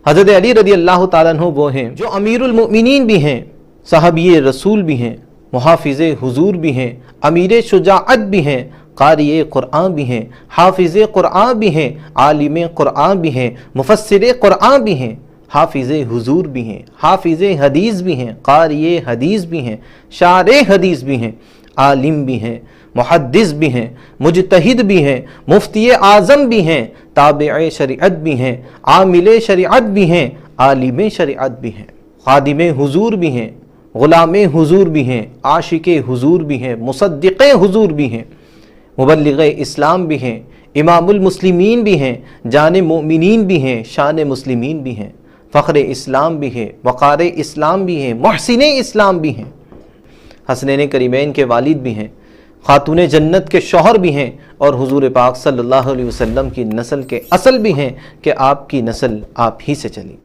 حضرت علی رضی اللہ تعالیٰ عنہ وہ ہیں جو امیر المؤمنین بھی ہیں، صحابی رسول بھی ہیں، محافظ حضور بھی ہیں، امیر شجاعت بھی ہیں، قاری قرآن بھی ہیں، حافظ قرآن بھی ہیں، عالم قرآن بھی ہیں، مفسر قرآن بھی ہیں، حافظ حضور بھی ہیں، حافظ حدیث بھی ہیں، قاری حدیث بھی ہیں، شارع حدیث بھی ہیں، عالم بھی ہیں، محدث بھی ہیں، مجتہد بھی ہیں، مفتی اعظم بھی ہیں، تابع شریعت بھی ہیں، عامل شریعت بھی ہیں، عالم شریعت بھی ہیں، خادم حضور بھی ہیں، غلام حضور بھی ہیں، عاشق حضور بھی ہیں، مصدق حضور بھی ہیں، مبلغ اسلام بھی ہیں، امام المسلمین بھی ہیں، جان مومنین بھی ہیں، شان مسلمین بھی ہیں، فخر اسلام بھی ہے، وقار اسلام بھی ہیں، محسن اسلام بھی ہیں، حسنین کریمین کے والد بھی ہیں، خاتون جنت کے شوہر بھی ہیں، اور حضور پاک صلی اللہ علیہ وسلم کی نسل کے اصل بھی ہیں کہ آپ کی نسل آپ ہی سے چلی۔